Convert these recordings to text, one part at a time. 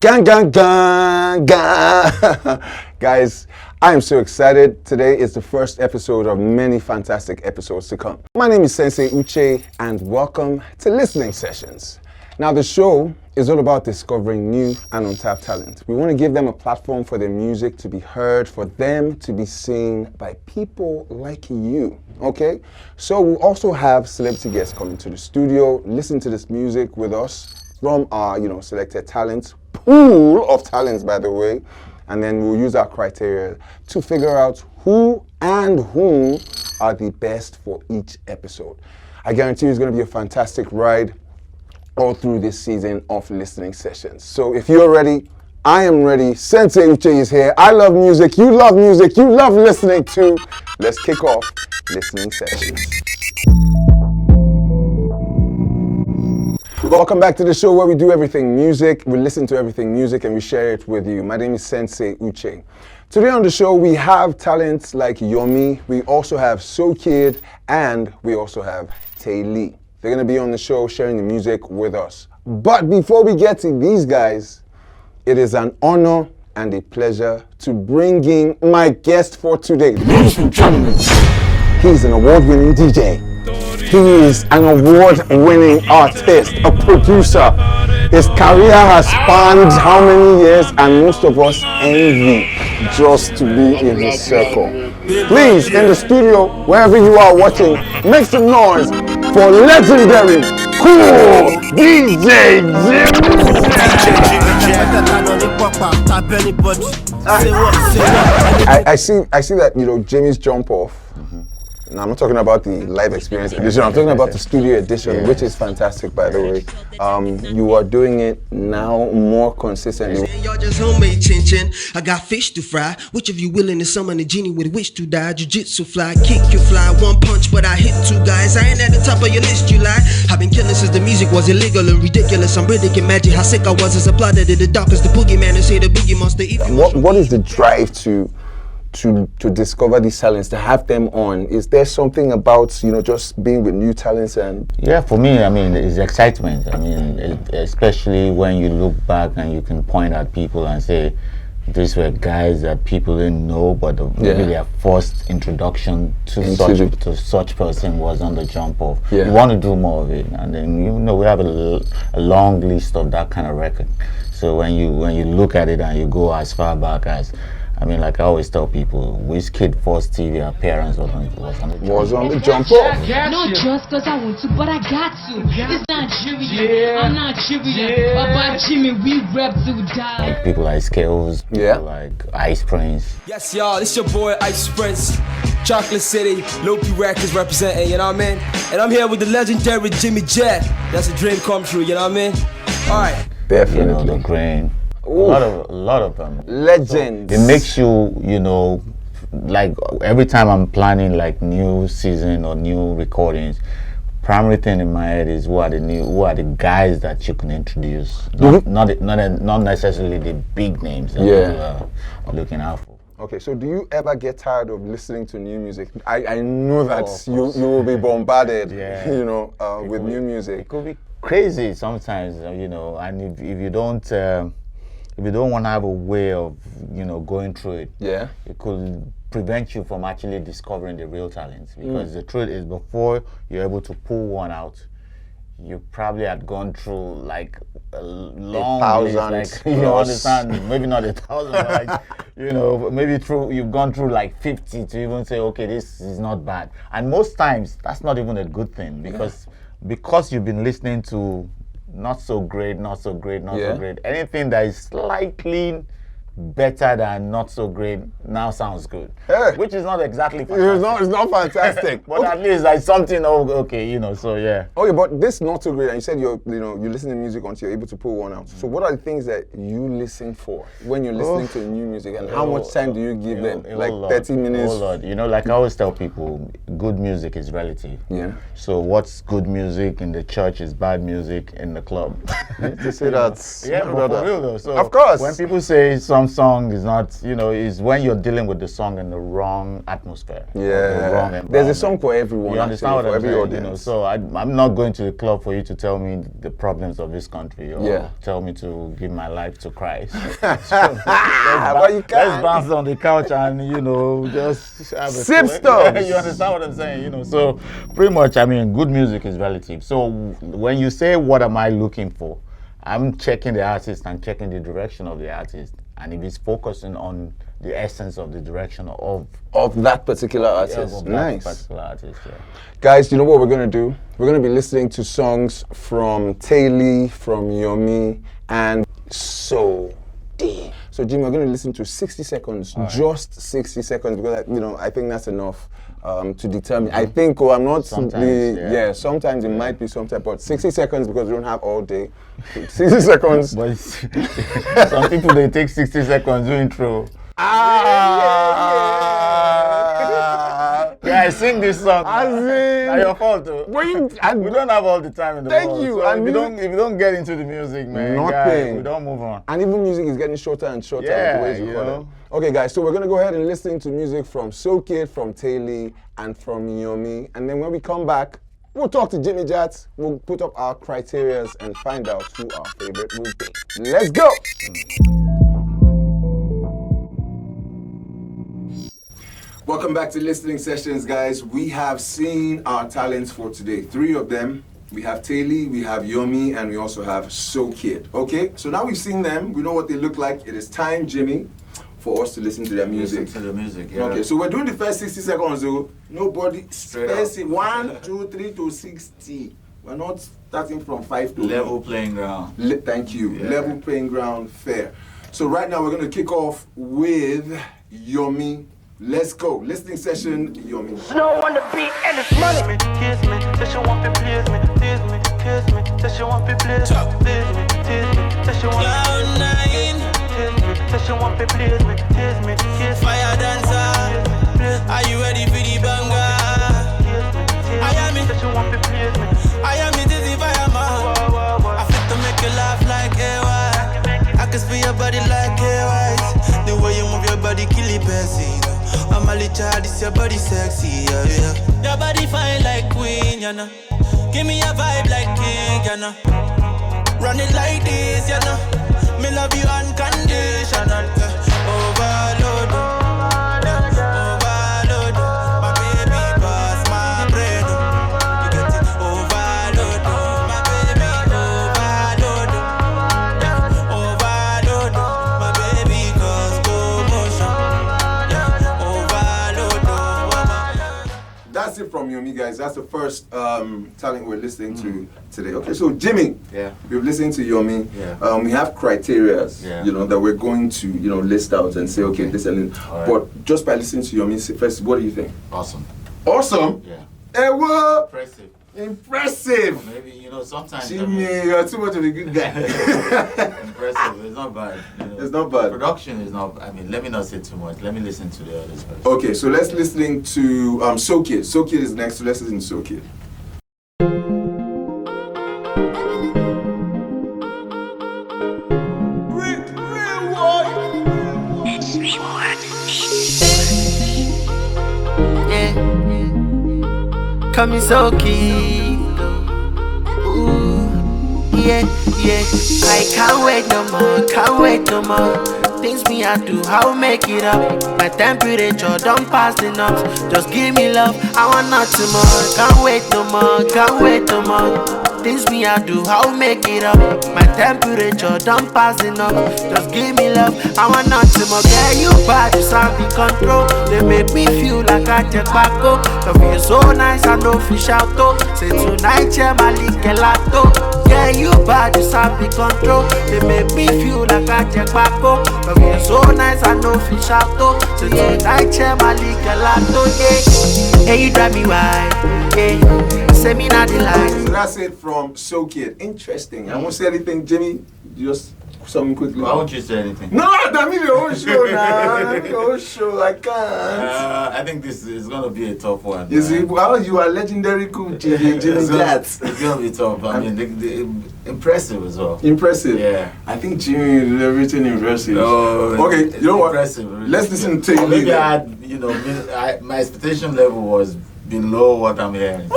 Gang, gang, gang, gang. Guys, I am so excited. Today is the first episode of many fantastic episodes to come. My name is Sensei Uche, and welcome to Listening Sessions. Now, the show is all about discovering new and untapped talent. We want to give them a platform for their music to be heard, for them to be seen by people like you, okay? So we'll also have celebrity guests coming to the studio, listen to this music with us from our, selected talents, pool of talents, by the way, and then we'll use our criteria to figure out who and whom are the best for each episode. I guarantee you it's going to be a fantastic ride all through this season of Listening Sessions. So if you're ready, I am ready. Sensei Uche is here. I love music. You love music. You love listening too. Let's kick off Listening Sessions. Welcome back to the show where we do everything music, we listen to everything music, and we share it with you. My name is Sensei Uche. Today on the show, we have talents like Yomi, we also have So Kid, and we also have Tay Lee. They're going to be on the show sharing the music with us. But before we get to these guys, it is an honor and a pleasure to bring in my guest for today. Ladies and gentlemen, he's an award-winning DJ. He is an award-winning artist, a producer. His career has spanned how many years, and most of us envy just to be in his circle. Please, in the studio, wherever you are watching, make some noise for legendary, cool DJ Jimmy Jatt. I see that, Jimmy's jump off. Now, I'm not talking about the live experience edition, I'm talking about the studio edition, which is fantastic, by the way. You are doing it now more consistently. Y'all just homemade chin-chin. I got fish to fry. Which of you willing to summon a genie with which to die? Jiu-jitsu fly, kick you fly. One punch, but I hit two guys. I ain't at the top of your list, you lie. I've been killing since the music was illegal and ridiculous. I'm ridiculous, imagine how sick I was as a plot that did the darkest. The boogeyman and say the boogie monster. What is the drive to discover these talents, to have them on? Is there something about, just being with new talents? And yeah, for me, it's excitement. Especially when you look back and you can point at people and say, these were guys that people didn't know, but maybe their first introduction to such person was on the jump off. Yeah. You want to do more of it, and then we have a long list of that kind of record. So when you look at it and you go as far back as, like I always tell people, Wizkid's first TV appearance was on the jump off. Not just cause I want to, but I got to. It's Nigeria. I'm Nigeria. About Jimmy, we rap to die. Like people like Scales, people like Ice Prince. Yes, y'all, it's your boy Ice Prince, Chocolate City, Lopi Records representing, you know what I mean? And I'm here with the legendary Jimmy Jatt. That's a dream come true, you know what I mean? Alright. Definitely. The Grain. A lot of them. Legends. So it makes you, like every time I'm planning like new season or new recordings, primary thing in my head is who are the guys that you can introduce. Not necessarily the big names that you are looking out for. Okay, so do you ever get tired of listening to new music? I know that you will be bombarded, with new music. It could be crazy sometimes, and if you don't want to have a way of, going through it, it could prevent you from actually discovering the real talents. Because the truth is, before you're able to pull one out, you probably had gone through like a long list, like, you understand, maybe not 1,000, but maybe you've gone through like 50 to even say, okay, this is not bad. And most times, that's not even a good thing, because you've been listening to not so great. Anything that is slightly better than not so great now sounds good, which is not exactly fantastic. It's not fantastic, but at least like something. So yeah. Okay, but this not so great. And you said you listen to music until you're able to pull one out. So what are the things that you listen for when you're listening to new music, and how much time do you give them? Like 30 minutes? Like I always tell people, good music is relative. Yeah. So what's good music in the church is bad music in the club. To say that. Yeah, but for real though. So of course, when people say something song is not, you know, is when you're dealing with the song in the wrong atmosphere. Yeah. The wrong there's a song for everyone. You understand actually, what I'm for every saying? audience. You know, so I'm not going to the club for you to tell me the problems of this country or tell me to give my life to Christ. Well, you can. Let's bounce on the couch and, you know, just have a Sip sip. stuff. You understand what I'm saying? You know, so pretty much, I mean, good music is relative. So when you say, what am I looking for? I'm checking the artist and checking the direction of the artist. And if it's focusing on the essence of the direction of that particular artist. of Nice. that particular artist, Guys, you know what we're going to do? We're going to be listening to songs from Taylor, from Yomi, and So D. So Jimmy, we're going to listen to 60 seconds, just 60 seconds, because you know, I think that's enough to determine. I think, I'm not sometimes, sometimes it might be sometimes, but 60 seconds because we don't have all day. 60 seconds. But some people, they take 60 seconds to intro. I sing this song. It's your fault, though. We don't have all the time in the world. Thank you. So if you don't get into the music, man, guys, we don't move on. And even music is getting shorter and shorter. Yeah, the ways you know. Okay, guys, so we're going to go ahead and listen to music from So Kid, from Taylor, and from Yomi. And then when we come back, we'll talk to Jimmy Jatt. We'll put up our criterias and find out who our favorite will be. Let's go! Welcome back to Listening Sessions, guys. We have seen our talents for today. 3 of them. We have Taylor, we have Yomi, and we also have So Kid. Okay, so now we've seen them. We know what they look like. It is time, Jimmy, for us to listen to their music. Listen to the music, yeah. Okay, so we're doing the first 60 seconds, though. Nobody stress it. 1, 2, 3 to 60. We're not starting from 5 to level playing ground. Thank you. Yeah. Level playing ground, fair. So right now we're going to kick off with Yomi. Let's go. Listening session, Yomi. Snow on the beat and it's money. Kiss me, that she want to please me. Tease me, kiss me, that she want to please me. Tease me, that she want to please me. Tease me, that she want to please me. Tease me, kiss me. Fire dancer, are you ready for the banger? I am it, that she want to please me. I am it, dizzy fireman. I fit to make you laugh like AY. I can spin your body like AY. The way you move your body, kill it, Bessie. I'm a little child, this your body sexy, yeah. Your body fine like queen, you know. Give me a vibe like king, you know. Run it like this, you know. Me love you unconditional, overload, overload. My baby pass my brain, you get it, overload. My baby overload, overload. My baby cause commotion. That's it from Yomi, guys. That's the first talent we're listening to today. Okay, so Jimmy, we've listened to Yomi. We have criterias, you know, that we're going to, you know, list out and say, okay, this and this. But just by listening to Yomi, first, what do you think? Awesome. Awesome? Yeah. Hey, what? Impressive. Impressive. Maybe, you know, sometimes. Jimmy, you're too much of a good guy. Impressive. It's not bad. You know. It's not bad. Production is not. I mean, let me not say too much. Let me listen to the others first. Okay, so let's listen to So Kid. So Kid is next, so let's listen to So Kid. Coming so cute. Ooh, yeah. I can't wait no more. Things me I do, I'll make it up. My temperature don't pass enough. Just give me love, I want nothing more. Can't wait no more. Things me I do, I'll make it up. My temperature don't pass enough. Just give me love, I want nothing more. Girl, you bad, you sound in control. They make me feel like I check back up. Love you so nice, I know fish out though. Say tonight, yeah, my lick gelato. Yeah, you bad, you sound in control. They make me feel like I check back up. Love you so nice, I know fish out though. Say tonight, yeah, my lick gelato. Yeah, hey, you drive me wild. Yeah. Say me not the line. So that's it from So Kid. Interesting. I won't say anything, Jimmy. Just something quickly? Why won't you say anything? No, that means your own show now. Your own show, I can't. I think this is going to be a tough one. You see, well, you are legendary cool Dj Jimmy Jatt. It's going to be tough. I mean, the impressive as well. Impressive? Yeah. I think Jimmy is everything impressive. No, okay, you know what? Impressive. Let's listen to you. Maybe I had, my expectation level was below what I'm hearing. Woo!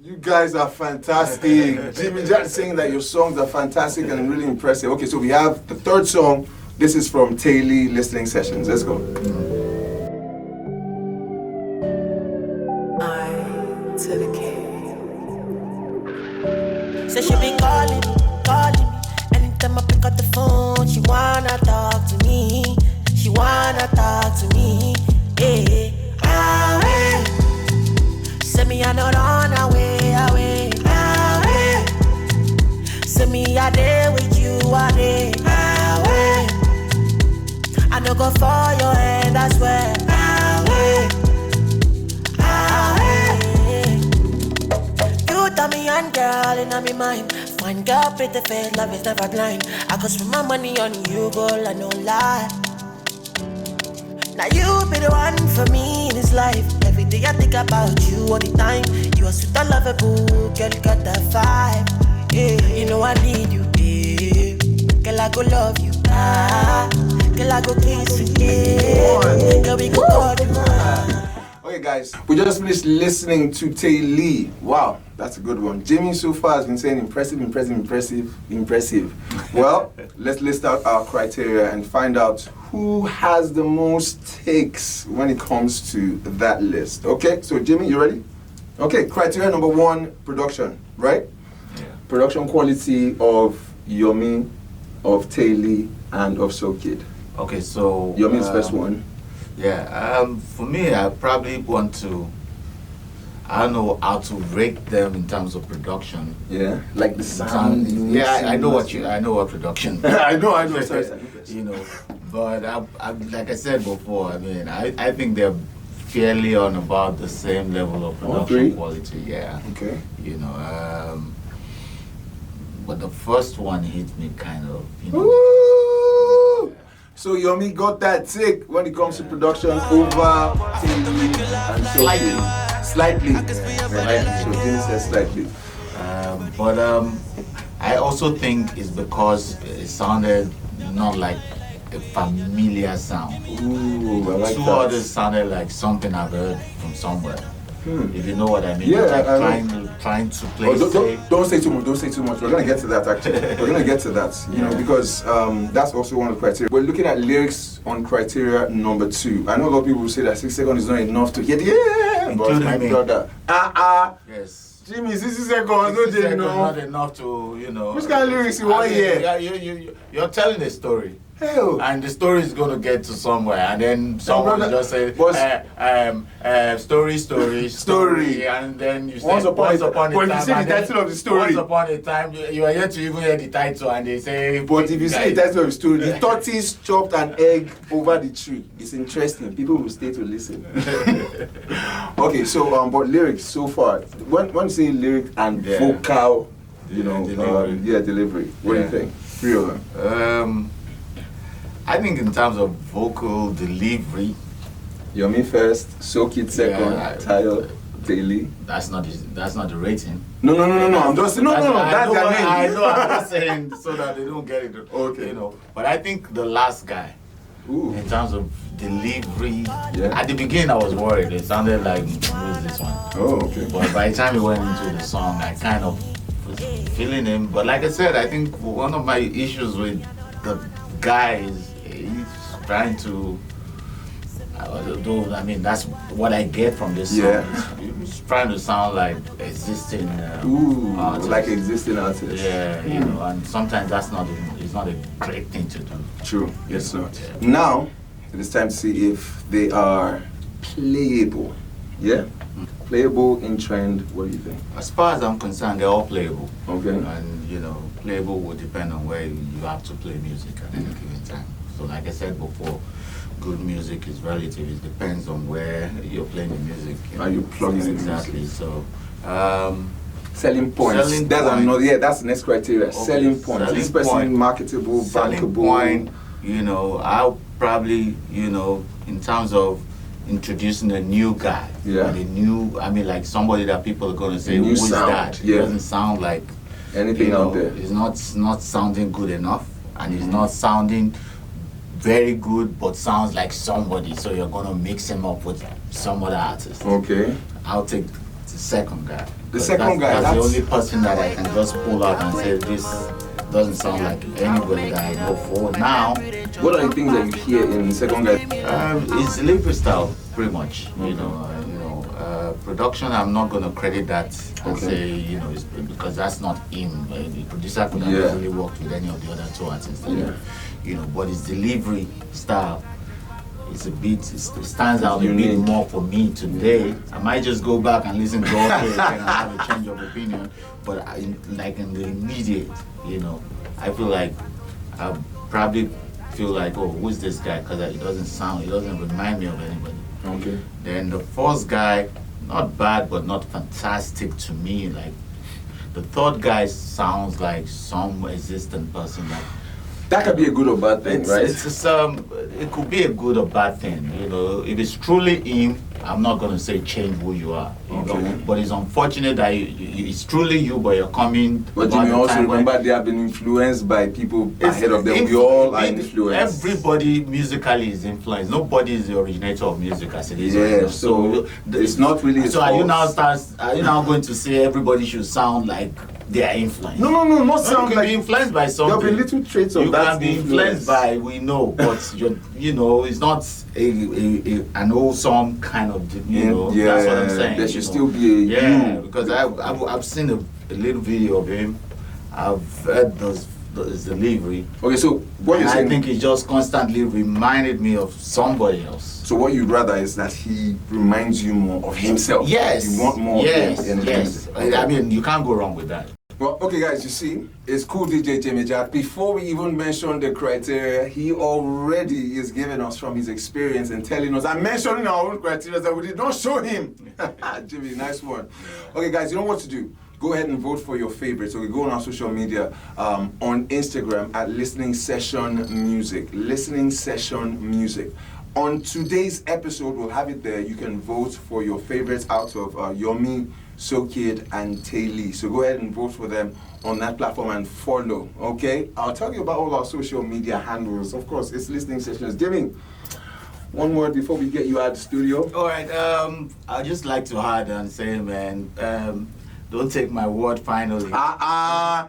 You guys are fantastic. Jimmy Jatt saying that your songs are fantastic and really impressive. Okay, so we have the third song. This is from Taylor Listening Sessions. Let's go. I to the K. So she be calling me. Anytime I pick up the phone, she wanna talk to me. She wanna talk to me. Yeah. Send me I not run away. Send me a day with you a day. I no go for your hand, I swear. You tell me and girl in my mind. Fine girl, pretty face, love is never blind. I go spend my money on you, girl, I no lie. Now you be the one for me in this life. Every day I think about you all the time. You are sweet and lovable, girl, you got that vibe. Yeah, you know I need you, yeah. Girl, I go love you, girl, I go kiss you, yeah. Girl, we go hug you, Okay, guys, we just finished listening to Taylor. Wow, that's a good one. Jimmy so far has been saying impressive. Well, let's list out our criteria and find out who has the most takes when it comes to that list. Okay, so Jimmy, you ready? Okay, criteria number 1, production, right? Yeah. Production quality of Yomi, of Taylor, and of So Kid. Okay, so Yomi's first one. Yeah, for me, I probably want to. I don't know how to rate them in terms of production. Yeah, like the sound. Yeah, I know what production. I know. Sorry. But I, like I said before, I mean, I think they're fairly on about the same level of production quality. Yeah. Okay. But the first one hit me kind of. Ooh. So Yomi got that take when it comes to production over Taylor and So Slightly. So Jimmy says slightly. But I also think it's because it sounded not like a familiar sound. Ooh, I like Two that. others sounded like something I've heard from somewhere. If you know what I mean. Yeah, like trying to play safe. Don't say too much. We're gonna get to that actually. We're gonna get to that. You know, because that's also one of the criteria. We're looking at lyrics on criteria number 2. I know a lot of people will say that 6 seconds is not enough to get but Including my me. brother. Yes. Jimmy, 60 seconds, Not enough to, Which kind of lyrics you want here? You're telling a story. Hell. And the story is going to get to somewhere, and then someone will just say, story, and then you say, once upon a time. But if you say the title of the story. Once upon a time, you are yet to even hear the title, and they say. But if you say the title of the story, the tortoise chopped an egg over the tree. It's interesting. People will stay to listen. Okay, so but lyrics so far. When you say lyric and vocal, delivery. What do you think? 3 of them. I think in terms of vocal delivery, Yomi first, So Kid second, Tayo, Taylor. That's not the rating. No. I'm just that's their name. I know. I'm not saying so that they don't get it. Okay. But I think the last guy, in terms of delivery, at the beginning I was worried. It sounded like who is this one? Oh, okay. But by the time we went into the song, I kind of was feeling him. But like I said, I think one of my issues with the guy is he's trying to. I mean, that's what I get from this song. Yeah. He's trying to sound like existing. Artists. Like existing artists. Yeah, and sometimes it's not a great thing to do. True, it's not. Yeah. Now, it is time to see if they are playable. Yeah? Playable, in trend, what do you think? As far as I'm concerned, they're all playable. Okay. And, playable will depend on where you have to play music at any given time. So like I said before, good music is relative. It depends on where you're playing the music. Are you plugging in exactly? music? So Selling points. That's the next criteria. Okay. Selling points. This person marketable, bankable. Point, I'll probably, in terms of introducing a new guy. Yeah. Like somebody that people are going to say, who's that? Yeah. It doesn't sound like anything out there. It's not sounding good enough, and it's not sounding very good, but sounds like somebody. So you're going to mix him up with some other artist. Okay. I'll take the second guy. That's the only person that I can just pull out and say this doesn't sound like anybody that I know for now. What are the things that you hear in the second guy? It's delivery style, pretty much. Production, I'm not going to credit that and say, it's because that's not him. The producer could have easily worked with any of the other two artists. But his delivery style, it stands out a bit more for me today. I might just go back and listen to all this and have a change of opinion. But in the immediate, I feel like I probably feel like, oh, who's this guy? Because it doesn't remind me of anybody. Okay. Then the first guy, not bad, but not fantastic to me. Like the third guy sounds like some existent person. Like that could be a good or bad thing, right? It could be a good or bad thing. If it's truly him, I'm not going to say change who you are. But it's unfortunate that it's truly you, but you're coming. But you may also remember they have been influenced by people ahead of them. We all are influenced. Everybody musically is influenced. Nobody is the originator of music as it is. Yeah, so it's not really. So are you now going to say everybody should sound like they are influenced? No, not sound like. You can be influenced by something. There'll be little traits of that. You can be influenced by, we know, but it's not an wholesome kind of, that's what I'm saying. There should still be a because I've seen a little video of him. I've heard his delivery. Okay, so what you're saying? I think he just constantly reminded me of somebody else. So what you'd rather is that he reminds you more of himself. Yes. You want more of him. Yes. I mean, you can't go wrong with that. Well, okay, guys, you see, it's cool, DJ Jimmy Jatt. Before we even mention the criteria, he already is giving us from his experience and telling us, I'm mentioning our own criteria that we did not show him. Jimmy, nice one. Okay, guys, you know what to do. Go ahead and vote for your favorites. So we go on our social media, on Instagram at Listening Session Music. Listening Session Music. On today's episode, we'll have it there. You can vote for your favorites out of Yomi, So Kid, and Taylor. So go ahead and vote for them on that platform and follow, okay? I'll tell you about all our social media handles. Of course, it's Listening Sessions. Jimmy, one word before we get you out of the studio. All right, I'd just like to add and say, man, don't take my word finally. To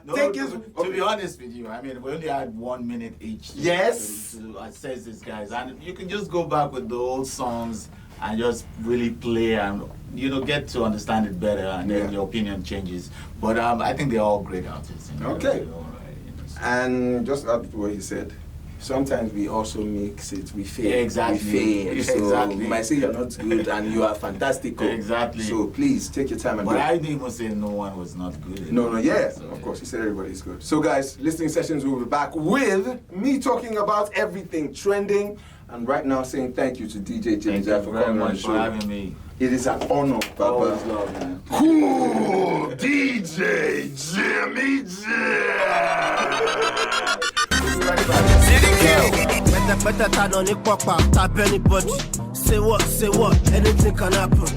be honest with you, I mean, we only had 1 minute each to assess these guys. And you can just go back with the old songs and just really play and, get to understand it better, and then your opinion changes. But I think they're all great artists. Okay. And just add to what he said. Sometimes we also mix it. We fail. Exactly. We fail. So you might say you're not good and you are fantastic. Exactly. So please take your time and. But I didn't even say no one was not good. No, of course, you said everybody's good. So guys, Listening Sessions will be back with me talking about everything trending, and right now saying thank you to DJ Jimmy Jatt for coming on the show. For having me. It is an honor, Papa. Always love, man. Cool, DJ Jimmy Jatt. Better turn on it, pop up, tap anybody. Say what, anything can happen.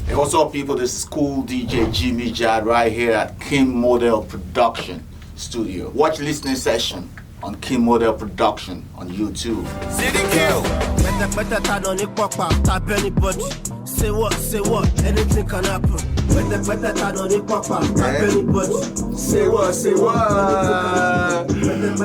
Hey, what's up, people? This is cool DJ Jimmy Jatt right here at Kimmodel Production Studio. Watch Listening Session on Kimmodel Production on YouTube. City Kill. Better turn on it, pop up, tap anybody. Say what, anything can happen. Better turn on it, pop up, tap anybody. Say what.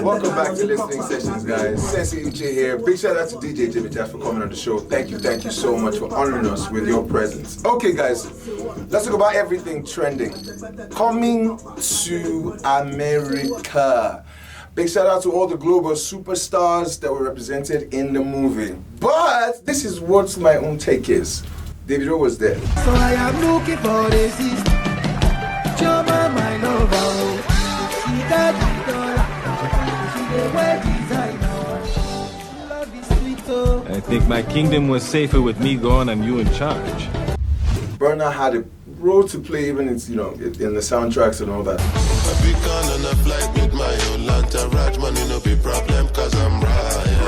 Welcome back to Listening Sessions, guys. Sensei Uche here. Big shout out to DJ Jimmy Jatt for coming on the show. Thank you so much for honoring us with your presence. Okay, guys, let's talk about everything trending. Coming to America. Big shout out to all the global superstars that were represented in the movie. But this is what my own take is. Davido was there. So I am looking for the sister. Choma, my lover. She got the dollar. She the wear designer. Love is sweet, oh. I think my kingdom was safer with me gone and you in charge. Burna had a role to play, even in the soundtracks and all that. I be gone on a flight with my own entourage, money no be problem, cause I'm right.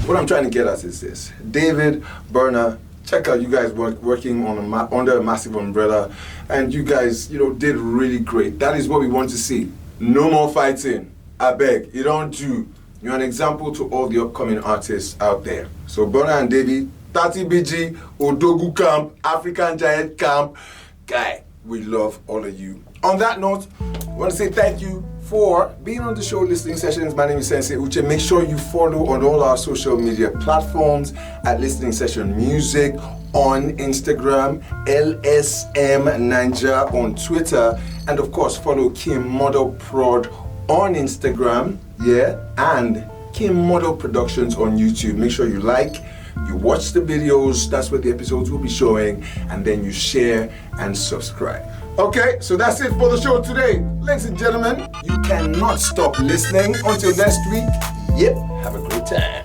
What I'm trying to get at is this. David, Burner, check out you guys working on under a massive umbrella, and you guys, did really great. That is what we want to see. No more fighting. I beg. You don't do. You're an example to all the upcoming artists out there. So Burner and David, 30 BG, Odogu Camp, African Giant Camp. Guy, we love all of you. On that note, I want to say thank you for being on the show Listening Sessions. My name is Sensei Uche. Make sure you follow on all our social media platforms at Listening Session Music on Instagram, LSM Ninja on Twitter, and of course follow Kimmodel Prod on Instagram, and Kimmodel Productions on YouTube. Make sure you like, you watch the videos, that's where the episodes will be showing, and then you share and subscribe. Okay, so that's it for the show today. Ladies and gentlemen, you cannot stop listening. Until next week, have a great time.